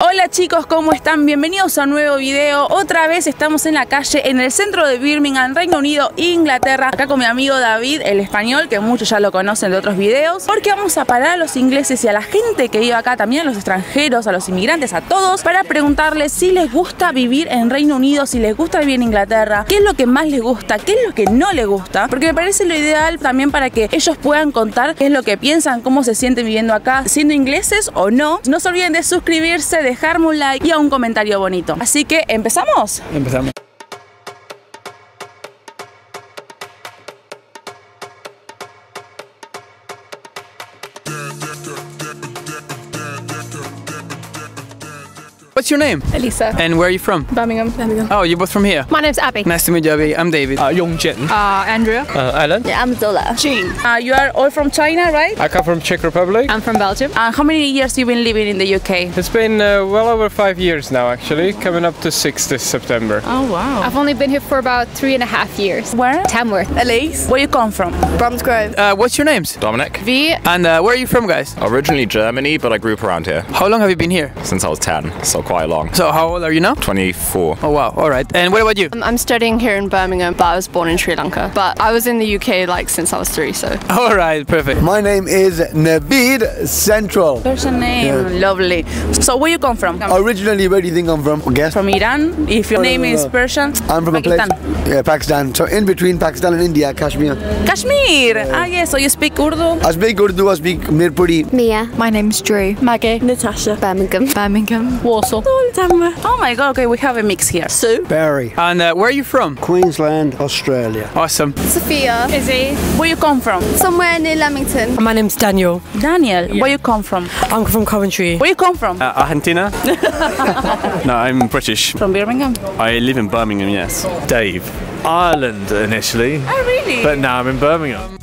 Hola chicos, ¿cómo están? Bienvenidos a un nuevo video. Otra vez estamos en la calle, en el centro de Birmingham, Reino Unido, Inglaterra. Acá con mi amigo David, el español, que muchos ya lo conocen de otros videos. Porque vamos a parar a los ingleses y a la gente que vive acá, también a los extranjeros, a los inmigrantes, a todos, para preguntarles si les gusta vivir en Reino Unido, si les gusta vivir en Inglaterra, qué es lo que más les gusta, qué es lo que no les gusta. Porque me parece lo ideal también para que ellos puedan contar qué es lo que piensan, cómo se sienten viviendo acá, siendo ingleses o no. No se olviden de suscribirse, dejarme un like y a un comentario bonito. Así que, ¿empezamos? Empezamos. What's your name? Elisa. And where are you from? Birmingham. Oh, you're both from here? My name's Abby. Nice to meet you, Abby. I'm David. Yongjin. Andrea. Alan. Yeah, I'm Zola. Jean. You are all from China, right? I come from Czech Republic. I'm from Belgium. How many years you been living in the UK? It's been well over 5 years now, actually. Coming up to 6 this September. Oh, wow. I've only been here for about 3.5 years. Where? Tamworth. Elise. Where you come from? Bromsgrove. What's your names? Dominic. V. And where are you from, guys? Originally Germany, but I grew up around here How long have you been here? since I was 10, so quite long. So how old are you now? 24. Oh, wow. All right. And what about you? I'm studying here in Birmingham, but I was born in Sri Lanka. But I was in the UK like since I was 3, so. All right. Perfect. My name is Naveed Central. Persian name. Lovely. So where you come from? Originally, where do you think I'm from? Guess. From Iran. If your name is Persian. I'm from Pakistan. a place. Yeah, Pakistan. So in between Pakistan and India, Kashmir. Kashmir. Ah, yes. So you speak Urdu? I speak Urdu, I speak Mirpuri. Mia. My name's Drew. Maggie. Natasha. Birmingham. Birmingham. Warsaw. Oh my god. Okay, we have a mix here. Sue. Barry. And where are you from? Queensland, Australia. Awesome. Sophia. Izzy. Where you come from? Somewhere near Leamington. My name's Daniel. Daniel. Where you come from? I'm from Coventry. Where you come from? Argentina? No, I'm British. From Birmingham. I live in Birmingham, yes. Dave. Ireland initially, Oh, really? but now I'm in Birmingham.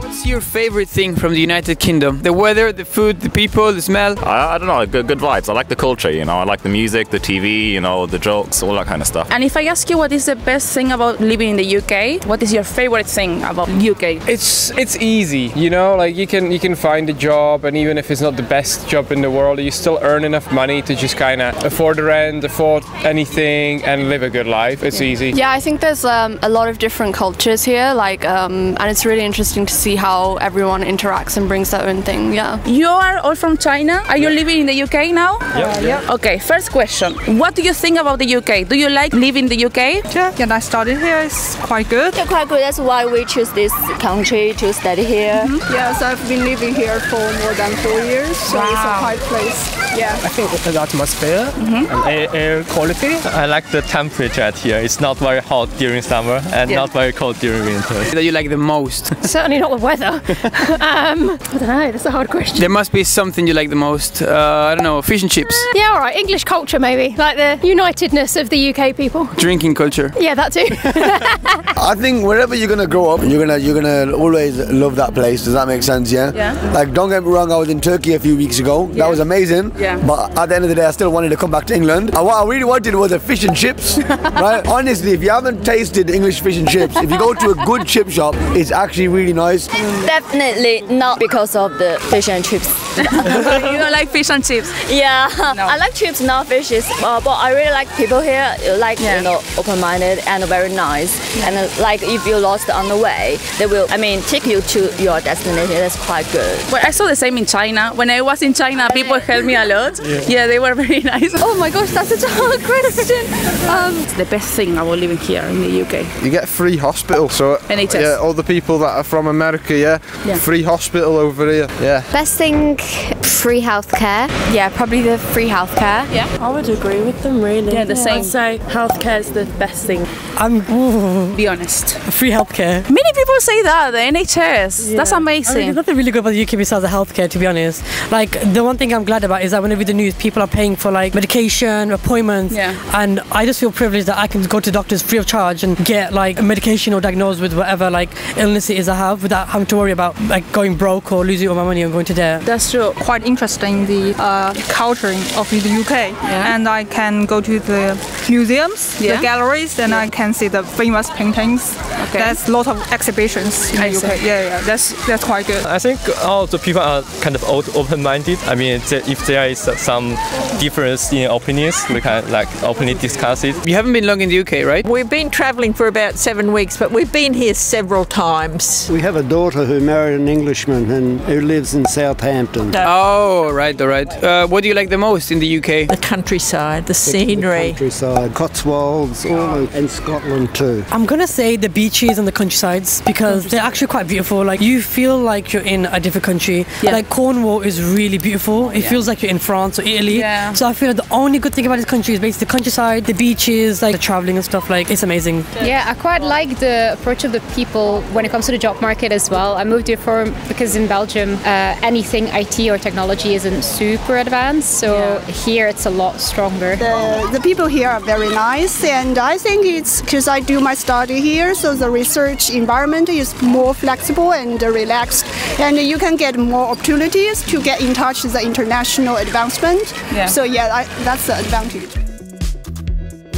What's your favorite thing from the United Kingdom? The weather, the food, the people, the smell? I don't know, good vibes. I like the culture, you know. I like the music, the TV, you know, the jokes, all that kind of stuff. And if I ask you what is the best thing about living in the UK, what is your favorite thing about UK? It's easy, you know. Like you can find a job, and even if it's not the best job in the world, you still earn enough money to just kind of afford the rent, afford anything, and live a good life. It's easy. Yeah, I think there's a lot of different cultures here, like, and it's really interesting to see how everyone interacts and brings their own thing. Yeah. You are all from China. Are you living in the UK now? Yeah. Okay, first question. What do you think about the UK? Do you like living in the UK? Yeah, I studied here. It's quite good. Yeah, quite good. That's why we choose this country to study here. Yeah, so I've been living here for more than 4 years, so it's a quiet place. Yeah. I think the atmosphere and air quality. I like the temperature here. It's not very hot during summer and not very cold during winter. That you like the most? Certainly not the weather. I don't know. That's a hard question. There must be something you like the most. I don't know, fish and chips. Yeah, all right. English culture, maybe. Like the unitedness of the UK people. Drinking culture. Yeah, that too. I think wherever you're gonna grow up, you're gonna always love that place. Does that make sense? Yeah. Yeah. Like, don't get me wrong. I was in Turkey a few weeks ago. That was amazing. Yeah. But at the end of the day, I still wanted to come back to England. And what I really wanted was a fish and chips. Right. Honestly, if you haven't tasted English fish and chips, if you go to a good chip shop, it's actually really nice. Definitely not because of the fish and chips. You don't like fish and chips? Yeah, No. I like chips, not fishes. But I really like people here, like, you know, open-minded and very nice. And like, if you're lost on the way, they will, take you to your destination. That's quite good. Well, I saw the same in China. When I was in China, people helped me a lot. Yeah, they were very nice. Oh my gosh, that's such a hard question. It's the best thing about living here in the UK. You get free hospital, so NHS. yeah, all the people that are from America, free hospital over here. Yeah. Best thing, free healthcare. Yeah, probably the free healthcare. Yeah. I would agree with them, really. Yeah, the same. I'd say healthcare is the best thing. Be honest. Free healthcare. Many people say that, the NHS. That's I mean, amazing. there's nothing really good about the UK besides the healthcare, to be honest. Like, the one thing I'm glad about is that whenever you read the news, people are paying for like medication, appointments, and I just feel privileged that I can go to doctors free of charge and get like medication or diagnosed with whatever like illness it is I have without having to worry about like going broke or losing all my money and going to debt. That's true. Quite interesting the culture of the UK, and I can go to the museums, the galleries, then I can see the famous paintings. Okay. There's a lot of exhibitions in the UK. Yeah, that's quite good. I think all the people are kind of open-minded. I mean, if there is some difference in opinions, we can like openly discuss it. You haven't been long in the UK, right? We've been travelling for about 7 weeks, but we've been here several times. We have a daughter who married an Englishman and who lives in Southampton. Oh, right, all right. What do you like the most in the UK? The countryside, the scenery. The countryside, Cotswolds, and Scotland too. I'm gonna say the beaches and the countrysides because they're actually quite beautiful. Like you feel like you're in a different country. Like Cornwall is really beautiful. It feels like you're in France or Italy. So I feel like the only good thing about this country is basically the countryside, the beaches, like the traveling and stuff. Like it's amazing. Yeah, I quite like the approach of the people when it comes to the job market as well. I moved here because in Belgium anything IT or technology isn't super advanced, so here it's a lot stronger. The people here are very nice, and I think it's because I do my study here, so the research environment is more flexible and relaxed, and you can get more opportunities to get in touch with the international advancement. So that's the advantage.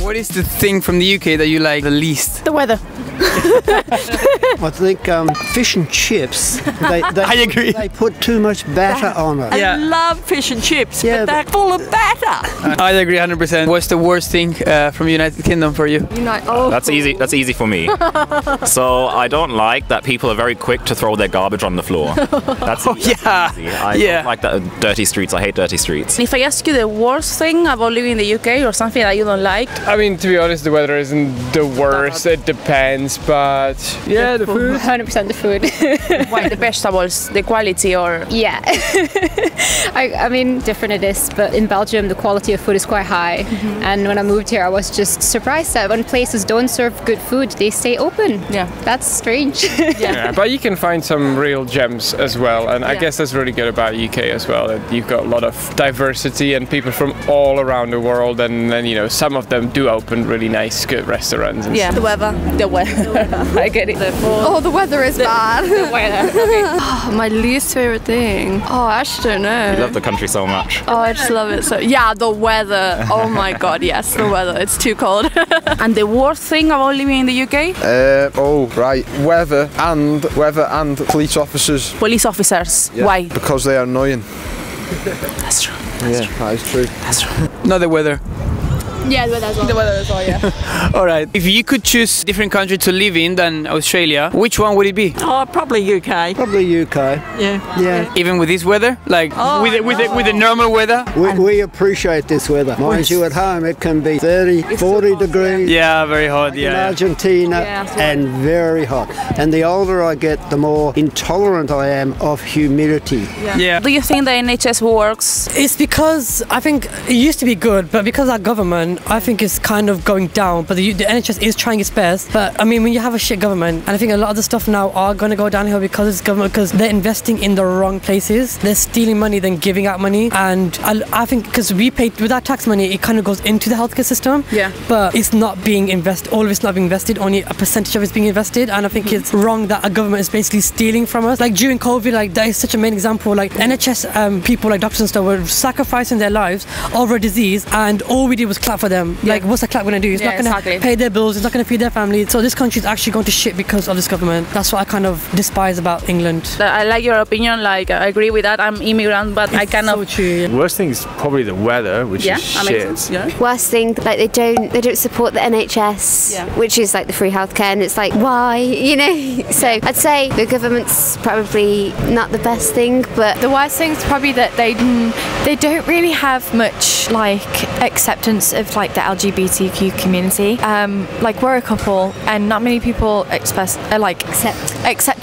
What is the thing from the UK that you like the least? The weather. I think fish and chips. I agree. They put too much batter on it. I love fish and chips, but they're full of batter. I agree 100%. What's the worst thing from United Kingdom for you? That's easy. That's easy for me. So I don't like that people are very quick to throw their garbage on the floor. That's easy. I don't like that dirty streets. I hate dirty streets. If I ask you the worst thing about living in the UK or something that you don't like, I mean, to be honest, the weather isn't the worst. It depends, but yeah, the food. 100% the food. Why the vegetables, the quality, or yeah. I mean, different it is, but in Belgium the quality of food is quite high. And when I moved here, I was just surprised that when places don't serve good food, they stay open. Yeah, that's strange. Yeah, but you can find some real gems as well, and I guess that's really good about UK as well. That you've got a lot of diversity and people from all around the world, and then some of them do open really nice, good restaurants. And stuff. The weather. The weather. I get it. The weather is bad. The weather. Okay. My least favorite thing. I actually don't know. You love the country so much. I just love it so. Yeah, the weather. Oh my god, yes, the weather. It's too cold. And the worst thing about living in the UK? Weather and police officers. Police officers. Yeah. Why? Because they are annoying. That's true. That is true. That's true. Not the weather. Yeah, the weather as well. The weather as well, yeah. All right. If you could choose a different country to live in than Australia, which one would it be? Probably UK. Probably UK. Yeah. Even with this weather, like with the normal weather. We appreciate this weather. Mind you, at home it can be 30, 40 degrees. Yeah, very hot. In Argentina, and very hot. And the older I get, the more intolerant I am of humidity. Yeah. Do you think the NHS works? It's because I think it used to be good, but because our government, I think it's kind of going down. But the NHS is trying its best. But I mean, when you have a shit government, and I think a lot of the stuff now are going to go downhill because it's government, because they're investing in the wrong places. They're stealing money, then giving out money. And I think because we pay with our tax money, it kind of goes into the healthcare system. Yeah. But it's not being invested. All of it's not being invested. Only a percentage of it's being invested. And I think it's wrong that a government is basically stealing from us. Like during COVID, like that is such a main example. Like NHS people, like doctors and stuff, were sacrificing their lives over a disease, and all we did was clap for them. Like, what's the clap going to do? It's not going to pay their bills. It's not going to feed their families. So this country is actually going to shit because of this government. That's what I kind of despise about England. I like your opinion. Like, I agree with that. I'm immigrant, but I kind of. So true. Worst thing is probably the weather, which is shit. Worst thing, like they don't support the NHS, which is like the free healthcare, and it's like, why, So I'd say the government's probably not the best thing, but the worst thing is probably that they don't really have much like acceptance of like the LGBTQ community. Like we're a couple, and not many people accept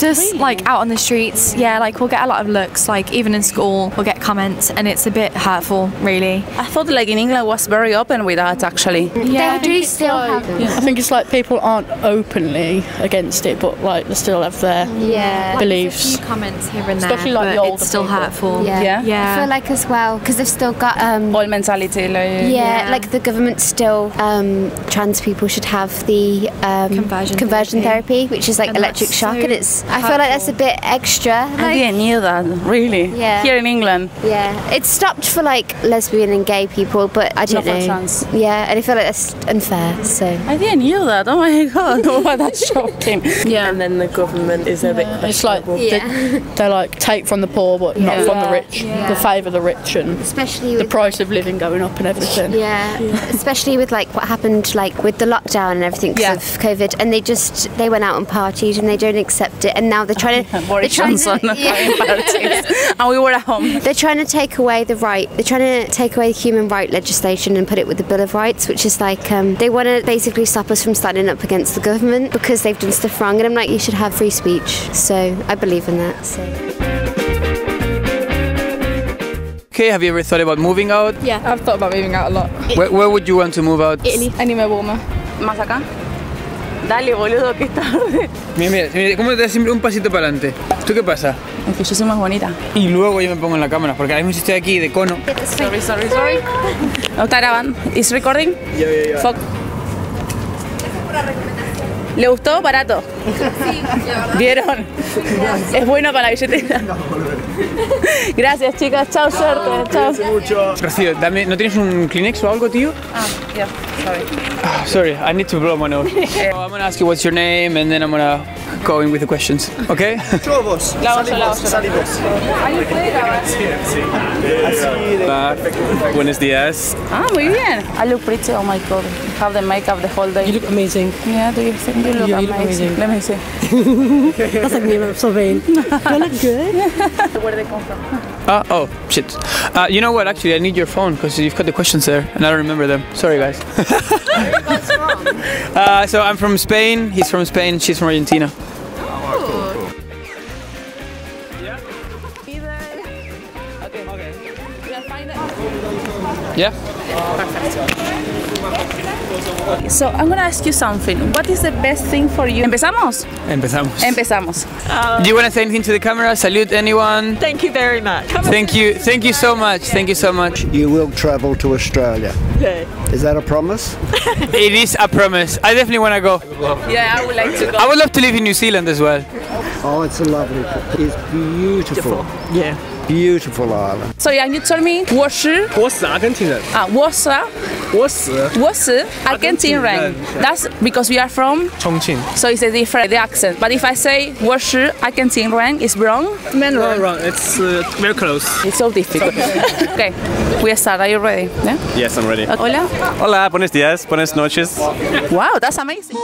us like out on the streets. Yeah, like we'll get a lot of looks. Like even in school, we'll get comments, and it's a bit hurtful, really. I thought like in England was very open with that actually. Yeah, they do still have. I think it's like people aren't openly against it, but like they still have their beliefs. There's a few comments here and there, especially like but the older it's still people. hurtful. Yeah. I feel like as well because they've still got old mentality. sexuality. Like, like the government still, trans people should have the conversion therapy, which is like electric shock, and it's. I feel like that's a bit extra. Like, I didn't know that, really. Yeah. Here in England. Yeah, it's stopped for like lesbian and gay people, but I don't know. For trans. Yeah, and I feel like that's unfair. So I didn't know that. Oh my god! Oh, that's shocking. Yeah, and then the government is a bit. It's like they like take from the poor, but not from the rich. They favour the rich, and especially the price of living going up and everything. Yeah, especially with like what happened like with the lockdown and everything because of COVID, and they went out and partied and they don't accept it, and now they're trying to. Boris Johnson. And we were at home. They're trying to take away the right. They're trying to take away the human right legislation and put it with the Bill of Rights, which is like they want to basically stop us from standing up against the government because they've done stuff wrong. And I'm like, you should have free speech. So I believe in that. So. Okay, have you ever thought about moving out? Yeah, I've thought about moving out a lot. Where would you want to move out? Italy. Anywhere warmer. ¿Más acá? Dale, boludo, que es tarde. Mira, ¿cómo te das siempre un pasito para adelante? ¿Tú qué pasa? Es que yo soy más bonita. Y luego yo me pongo en la cámara, porque ahora mismo estoy aquí de cono. Sorry. ¿No está grabando? ¿Is recording? Yeah. Fuck. ¿Le gustó? Barato. Sí, ¿Vieron? Es bueno para la billetera. Gracias, chicas. Chao, suerte. Chao. Rocío, ¿no tienes un Kleenex o algo, tío? Yeah, sorry. Sorry, I need to blow my nose. So I'm gonna ask you what's your name, and then I'm gonna go in with the questions. Okay? Salimos. ¿Alguien puede grabar? Buenos días. Muy bien. I look pretty. Oh my god. Have the makeup the whole day. You look amazing. Yeah, do you think you look amazing? Let me see. That's like me, I'm so vain. Do I look good? Where they come from? Oh, shit. You know what, actually, I need your phone, because you've got the questions there, and I don't remember them. Sorry, guys. So I'm from Spain, he's from Spain, she's from Argentina. Yeah? So I'm gonna ask you something. What is the best thing for you? ¿Empezamos? Empezamos. Do you want to say anything to the camera? Salute anyone? Thank you very much. Thank you so much. Thank you so much. You will travel to Australia. Yeah. Is that a promise? It is a promise. I definitely want to go. Yeah, I would like to go. I would love to live in New Zealand as well. Oh, it's a lovely place. It's beautiful. Yeah. Beautiful island. So yeah, you told me 我是 Argentinian.我是 Argentinian. That's because we are from Chongqing. So it's a different the accent. But if I say 我是 Argentinian, it's wrong. No, wrong. It's very close. It's so difficult. Okay, we start. Are you ready? Yeah? Yes, I'm ready. Hola. Hola, buenos días, buenas noches. Wow, that's amazing.